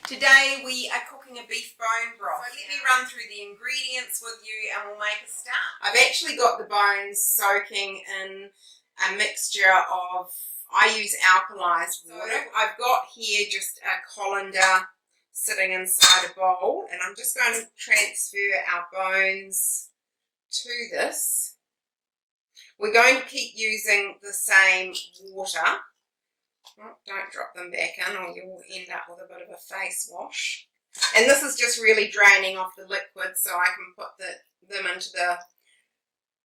Today we are cooking a beef bone broth. So let me run through the ingredients with you and we'll make a start. I've actually got the bones soaking in a mixture of, I use alkalized water. I've got here just a colander sitting inside a bowl, and I'm just going to transfer our bones to this. We're going to keep using the same water. Oh, don't drop them back in or you'll end up with a bit of a face wash. And this is just really draining off the liquid so I can put them into the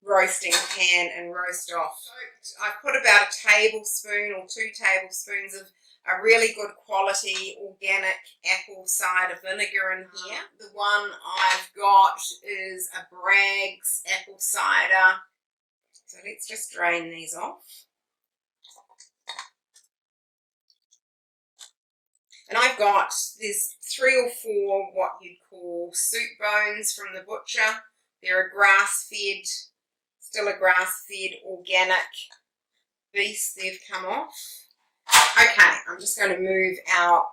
roasting pan and roast off. So I've put about a tablespoon or 2 tablespoons of a really good quality organic apple cider vinegar in here. The one I've got is a Bragg's apple cider. So let's just drain these off. And I've got, there's 3 or 4 what you'd call soup bones from the butcher. They're a grass-fed, still a grass-fed organic beast. They've come off. Okay, I'm just going to move our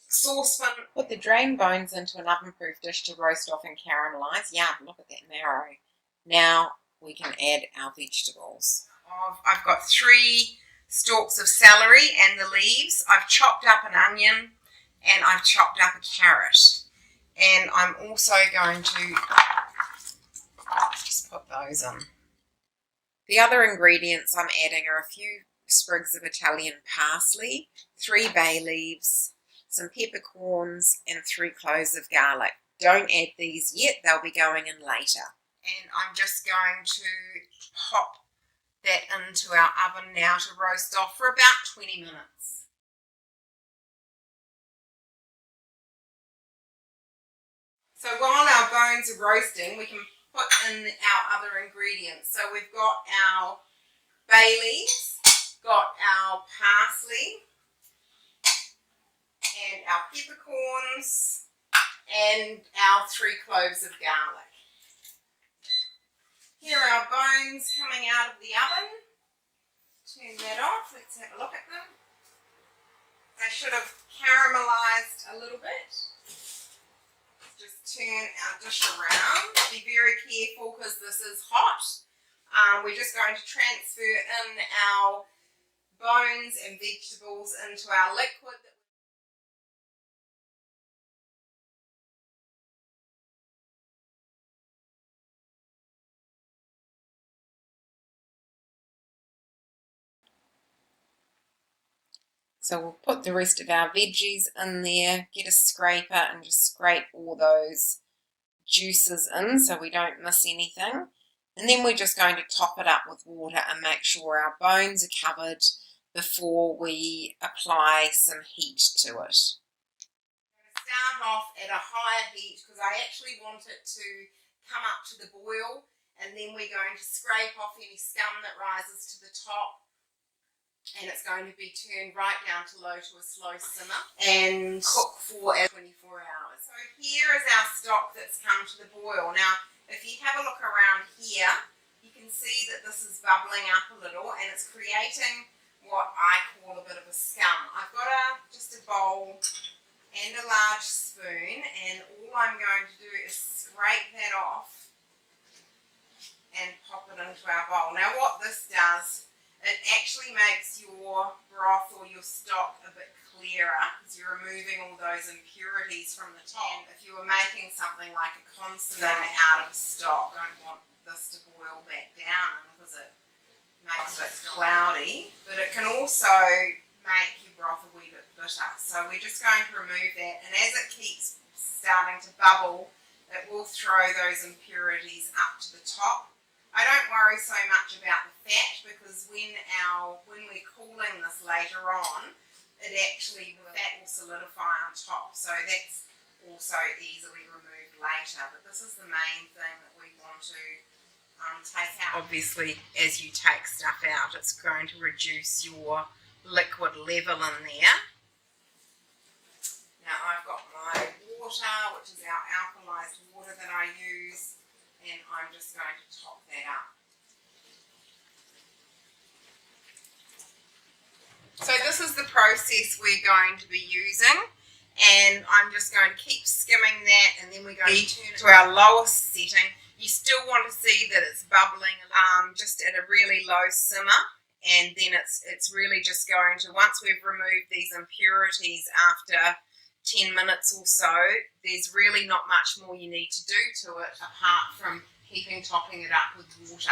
saucepan. Put the drained bones into an oven-proof dish to roast off and caramelize. Yeah, look at that marrow. Now we can add our vegetables. I've got 3 stalks of celery and the leaves. I've chopped up an onion and I've chopped up a carrot. And I'm also going to just put those in. The other ingredients I'm adding are a few sprigs of Italian parsley, 3 bay leaves, some peppercorns and 3 cloves of garlic. Don't add these yet, they'll be going in later. And I'm just going to pop that into our oven now to roast off for about 20 minutes. So while our bones are roasting, we can put in our other ingredients. So we've got our bay leaves, got our parsley, and our peppercorns, and our 3 cloves of garlic. Here are our bones coming out of the oven. Turn that off. Let's have a look at them. They should have caramelized a little bit. Just turn our dish around. Be very careful because this is hot. We're just going to transfer in our bones and vegetables into our liquid. So we'll put the rest of our veggies in there, get a scraper and just scrape all those juices in so we don't miss anything. And then we're just going to top it up with water and make sure our bones are covered before we apply some heat to it. I'm going to start off at a higher heat because I actually want it to come up to the boil, and then we're going to scrape off any scum that rises to the top. And it's going to be turned right down to low to a slow simmer and cook for 24 hours. So here is our stock that's come to the boil. Now, if you have a look around here, you can see that this is bubbling up a little and it's creating what I call a bit of a scum. I've got just a bowl and a large spoon, and all I'm going to do is scrape that off and pop it into our bowl. Now, what this does, it actually makes your broth or your stock a bit clearer because you're removing all those impurities from the top. And if you were making something like a consommé out of stock, you don't want this to boil back down because it makes it cloudy. But it can also make your broth a wee bit bitter. So we're just going to remove that, and as it keeps starting to bubble, it will throw those impurities up to the top. I don't worry so much about the fat because when we're cooling this later on, the fat will solidify on top. So that's also easily removed later. But this is the main thing that we want to take out. Obviously, as you take stuff out, it's going to reduce your liquid level in there. Now I've got my water, which is our alkalized water that I use, and I'm just going to top that up. So this is the process we're going to be using, and I'm just going to keep skimming that, and then we're going to turn it to our lowest setting. You still want to see that it's bubbling just at a really low simmer, and then it's really just going to, once we've removed these impurities after 10 minutes or so, there's really not much more you need to do to it apart from topping it up with water.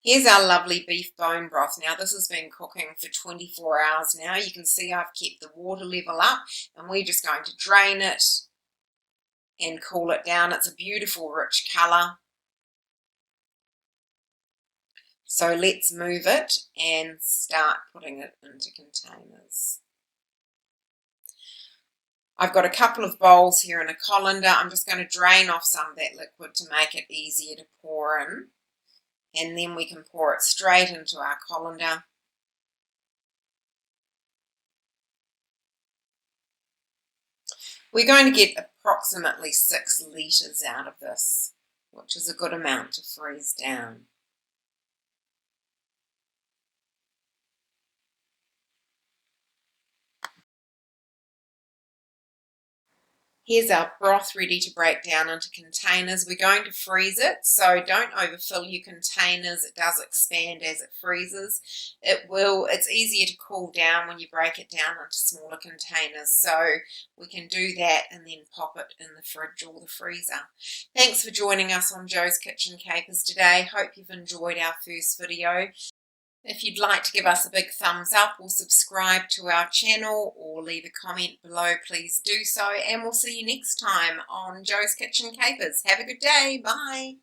Here's our lovely beef bone broth. Now this has been cooking for 24 hours now. You can see I've kept the water level up, and we're just going to drain it and cool it down. It's a beautiful rich colour. So let's move it and start putting it into containers. I've got a couple of bowls here and a colander. I'm just going to drain off some of that liquid to make it easier to pour in. And then we can pour it straight into our colander. We're going to get approximately 6 litres out of this, which is a good amount to freeze down. Here's our broth ready to break down into containers. We're going to freeze it, so don't overfill your containers. It does expand as it freezes. It's easier to cool down when you break it down into smaller containers, so we can do that and then pop it in the fridge or the freezer. Thanks for joining us on Jo's Kitchen Capers today. Hope you've enjoyed our first video. If you'd like to give us a big thumbs up or subscribe to our channel or leave a comment below, please do so, and we'll see you next time on Jo's Kitchen Capers. Have a good day. Bye.